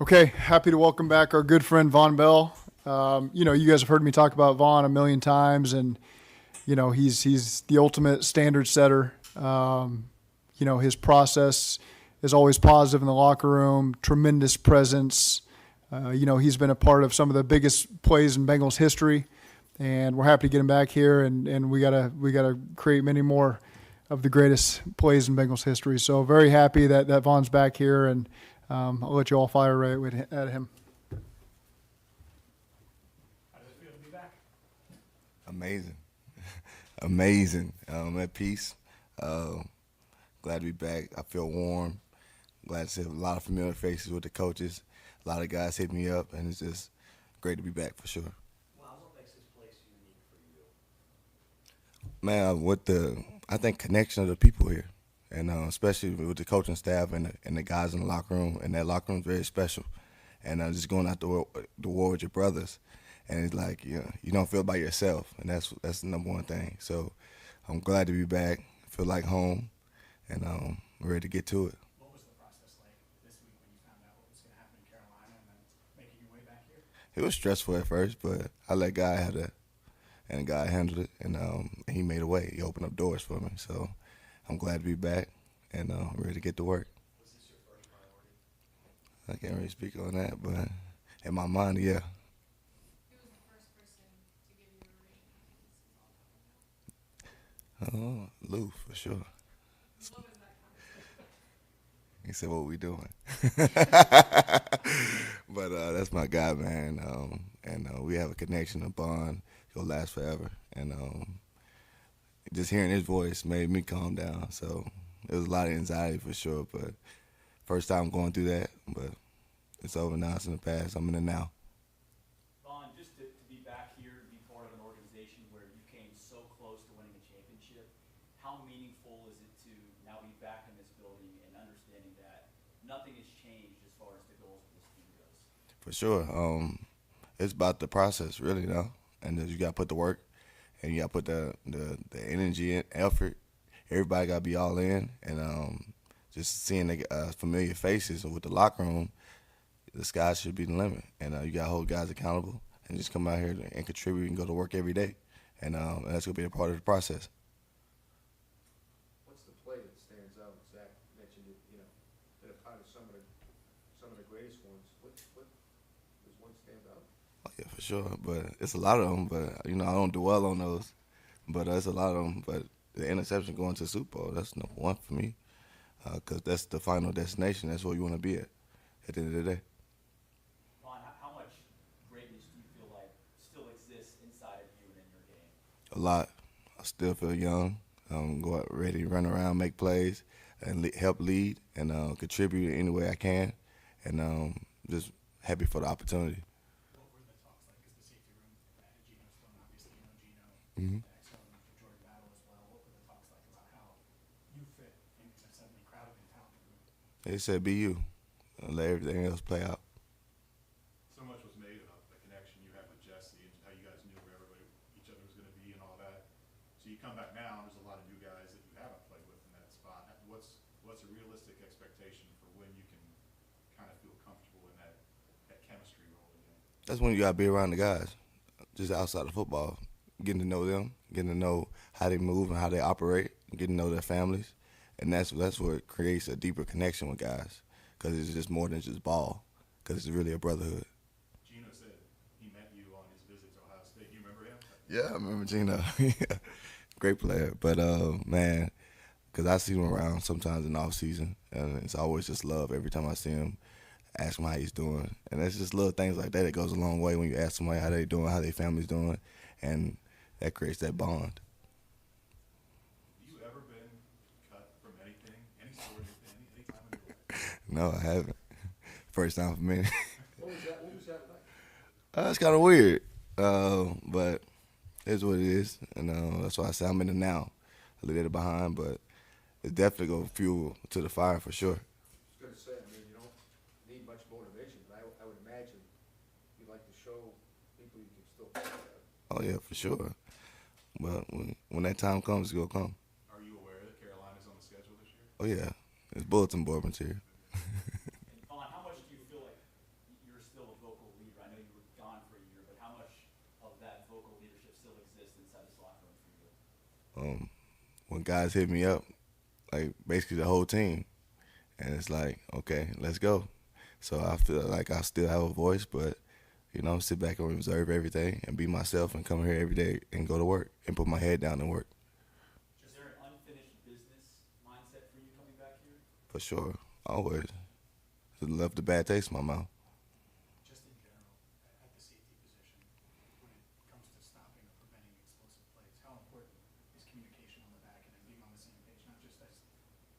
Okay, happy to welcome back our good friend Vonn Bell. You guys have heard me talk about Vonn a million times, and he's the ultimate standard setter. His process is always positive in the locker room. Tremendous presence. He's been a part of some of the biggest plays in Bengals history, and we're happy to get him back here. And we gotta create many more of the greatest plays in Bengals history. So very happy that Vonn's back here, and I'll let you all fire right at him. How does it feel to be back? Amazing. Amazing. At peace. Glad to be back. I feel warm. Glad to see a lot of familiar faces with the coaches. A lot of guys hit me up, and it's just great to be back for sure. Wow, what makes this place unique for you? Man, I think connection of the people here, and especially with the coaching staff and the guys in the locker room, and that locker room is very special. And just going out the war with your brothers, and it's like you don't feel by yourself, and that's the number one thing. So I'm glad to be back. Feel like home, and ready to get to it. What was the process like this week when you found out what was going to happen in Carolina and then making your way back here? It was stressful at first, but I let God have that, and God handled it, and he made a way. He opened up doors for me. So I'm glad to be back, and ready to get to work. Was this your first priority? I can't really speak on that, but in my mind, yeah. Who was the first person to give you a ring? Lou, for sure. What was that conversation? He said, "What we doing?" But that's my guy, man. And we have a connection, a bond. It'll last forever. And just hearing his voice made me calm down. So it was a lot of anxiety for sure. But first time going through that. But it's over now. It's in the past. I'm in the now. Vonn, just to be back here, to be part of an organization where you came so close to winning a championship, how meaningful is it to now be back in this building and understanding that nothing has changed as far as the goals of this team goes? For sure. It's about the process, really, and you got to put the work, and you got to put the energy and effort. Everybody got to be all in, and just seeing the familiar faces with the locker room, the sky should be the limit. And you got to hold guys accountable and just come out here and contribute and go to work every day, and that's going to be a part of the process. What's the play that stands out? Zach mentioned it, been a part of some of the greatest ones. What does one stand out? Oh, yeah, for sure. But it's a lot of them. But I don't dwell on those. But it's a lot of them. But the interception going to the Super Bowl, that's number one for me, because that's the final destination. That's where you want to be at the end of the day. Vonn, how much greatness do you feel like still exists inside of you and in your game? A lot. I still feel young. Go out ready, run around, make plays, and help lead and contribute in any way I can. And just happy for the opportunity. What were the talks like? Is the safety room at Gino's phone? Obviously, you know Gino. Mhm. Excellent for Jordan Battle as well. What were the talks like about how you fit into a suddenly crowded and talented room? They said, "Be you, and let everything else play out." So much was made about the connection you had with Jesse and how you guys knew where each other was going to be and all that. So you come back now, and there's a lot of new guys that you haven't played with in that spot. What's a realistic expectation for when you can kind of feel comfortable in that chemistry role again? That's when you gotta be around the guys, just outside of football, getting to know them, getting to know how they move and how they operate, getting to know their families, and that's what creates a deeper connection with guys, because it's just more than just ball, because it's really a brotherhood. Gino said he met you on his visit to Ohio State. Do you remember him? Yeah, I remember Gino. Yeah. Great player, but man, because I see him around sometimes in the off season, and it's always just love every time I see him. Ask him how he's doing, and it's just little things like that that goes a long way when you ask somebody how they doing, how their family's doing, and that creates that bond. Have you ever been cut from anything, any sport, any time in your life? No, I haven't. First time for me. What was that like? It's kind of weird, but it's what it is, and that's why I say I'm in the now. I leave it behind, but it's definitely gonna fuel to the fire for sure. I was going to say, you don't need much motivation, but I would imagine you'd like to show people you can still play together. Oh yeah, for sure. But when that time comes, it's gonna come. Are you aware that Carolina's on the schedule this year? Oh yeah, it's bulletin board material. And Vonn, how much do you feel like when guys hit me up, like basically the whole team, and it's like, okay, let's go. So I feel like I still have a voice, but sit back and observe everything and be myself and come here every day and go to work and put my head down and work. Is there an unfinished business mindset for you coming back here? For sure, always. Left the bad taste in my mouth. Just in general, at the safety position, when it comes to stopping or preventing explosive plays, how important is communication on the back end and being on the same page, not just as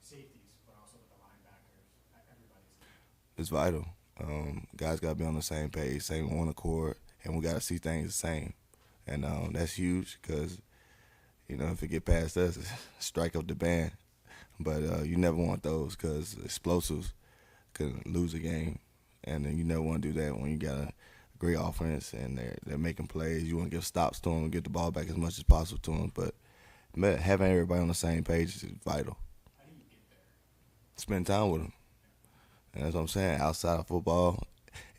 safeties, but also with the linebackers, everybody's. It's vital. Guys got to be on the same page, same one accord, and we got to see things the same. And that's huge because, if it get past us, strike up the band. But you never want those because explosives could lose a game. And then you never want to do that when you got a great offense and they're making plays. You want to give stops to them and get the ball back as much as possible to them. But having everybody on the same page is vital. How do you get there? Spend time with them. And that's what I'm saying. Outside of football,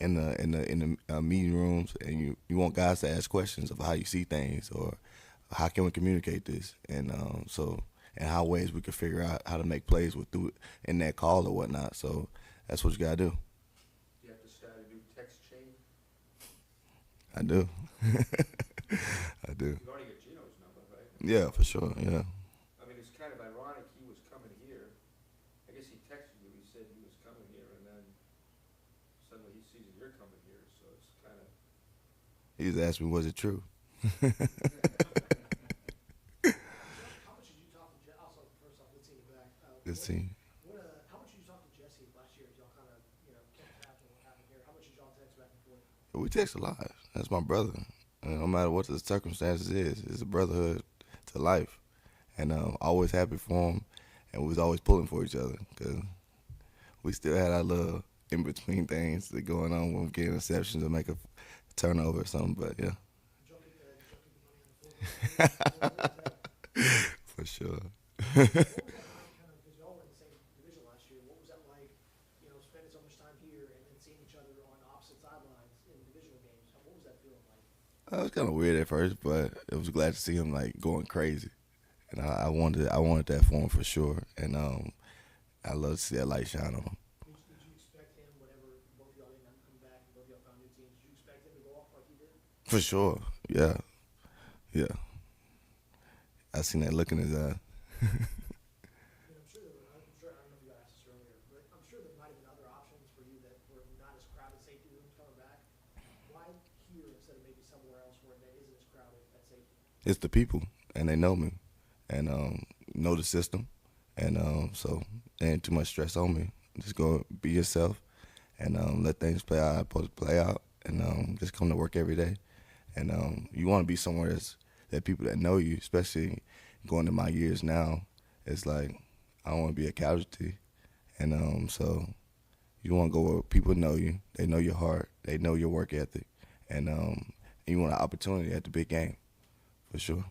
in the meeting rooms, and you want guys to ask questions of how you see things or how can we communicate this, and and how ways we can figure out how to make plays through in that call or whatnot. So that's what you gotta do. You have to start a new text chain. I do. I do. You've already got Gino's number, right? Yeah, for sure. Yeah. I mean, it's kind of ironic, he was coming here. I guess he texted you, he said he was coming here, and then suddenly he sees that you're coming here, so it's kind of. He just asked me, was it true? How much did you talk to Jesse? Also, first off, let's see you back. Let's see. How much did you talk to Jesse last year? Y'all kind of, kept track of what happened here. How much did y'all text back and forth? We text a lot. That's my brother. No matter what the circumstances is, it's a brotherhood to life. And always happy for him. And we was always pulling for each other because we still had our little in between things that going on when we get interceptions or make a turnover or something. But yeah, Did y'all get the money on the floor? for sure. What was that like, because y'all were in the same division last year. What was that like, spending so much time here and then seeing each other on opposite sidelines in divisional games? What was that feeling like? It was kind of weird at first, but it was glad to see him like going crazy, and I wanted that for him for sure. And I love to see that light shine on him. Did you expect him, whenever both y'all didn't come back and both y'all found new teams, did you expect him to go off like he did? For sure, yeah. I seen that look in his eye. I'm sure I don't know if you got asked this earlier, but I'm sure there might have been other options for you that were not as crowded safety rooms coming back. Why here instead of maybe somewhere else where that isn't as crowded at safety? It's the people, and they know me, and know the system, and so there ain't too much stress on me. Just go be yourself, and let things play out how it's supposed to play out, and just come to work every day. And you want to be somewhere that people that know you, especially going to my years now. It's like I don't want to be a casualty, and so you want to go where people know you. They know your heart. They know your work ethic, and you want an opportunity at the big game, for sure.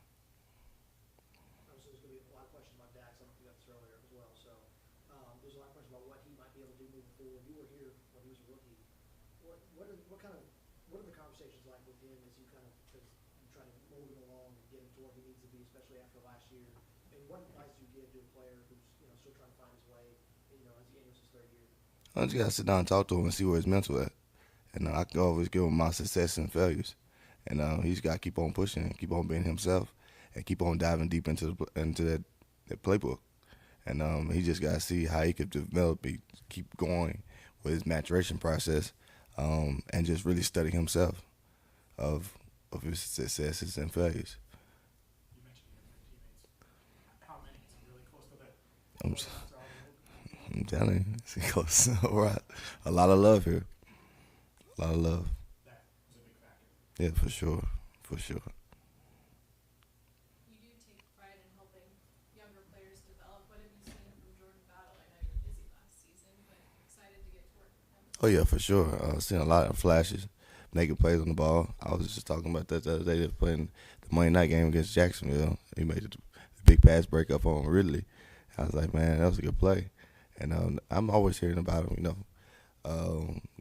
Obviously, there's going to be a lot of questions about Dax. I don't know if you got this earlier as well. So there's a lot of questions about what he might be able to do moving forward. You were here when he was a rookie. What are the conversations like with him as you try to mold him along and get him to where he needs to be, especially after last year? And what advice do you give to a player who's still trying to find his way, as he enters his third year? I just gotta sit down and talk to him and see where his mental at. And I can always give him my success and failures. And he's got to keep on pushing, keep on being himself, and keep on diving deep into that playbook. And he just got to see how he could develop, keep going with his maturation process, and just really study himself of his successes and failures. You mentioned you have teammates. How many? Is he really close to that? I'm telling you, it's close. A lot of love here. A lot of love. That was a big factor. Yeah, for sure. For sure. You do take pride in helping younger players develop. What have you seen from Jordan Battle? I know you were busy last season, but excited to get to work with him. Oh, yeah, for sure. I've seen a lot of flashes, making plays on the ball. I was just talking about that the other day. They were playing the Monday night game against Jacksonville. He made the big pass breakup on Ridley. I was like, man, that was a good play. And I'm always hearing about him,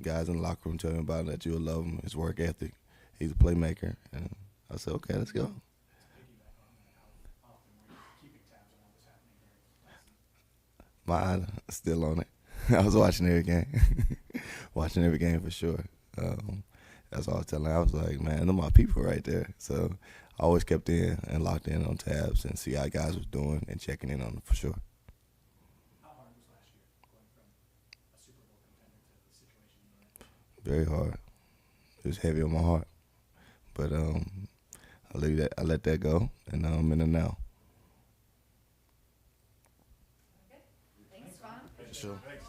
guys in the locker room telling him about him, that you'll love him, his work ethic. He's a playmaker. And I said, okay, let's go. Piggyback on that, how often were you My eye still on it. I was watching every game. Watching every game for sure. That's all I was telling her. I was like, man, them my people right there. So I always kept in and locked in on tabs and see how guys was doing and checking in on them for sure. How hard was last year going from a Super Bowl contender to the situation you were in? Very hard. It was heavy on my heart. But I let that go, and I'm in it now. Thanks, Vonn. For sure. Thanks.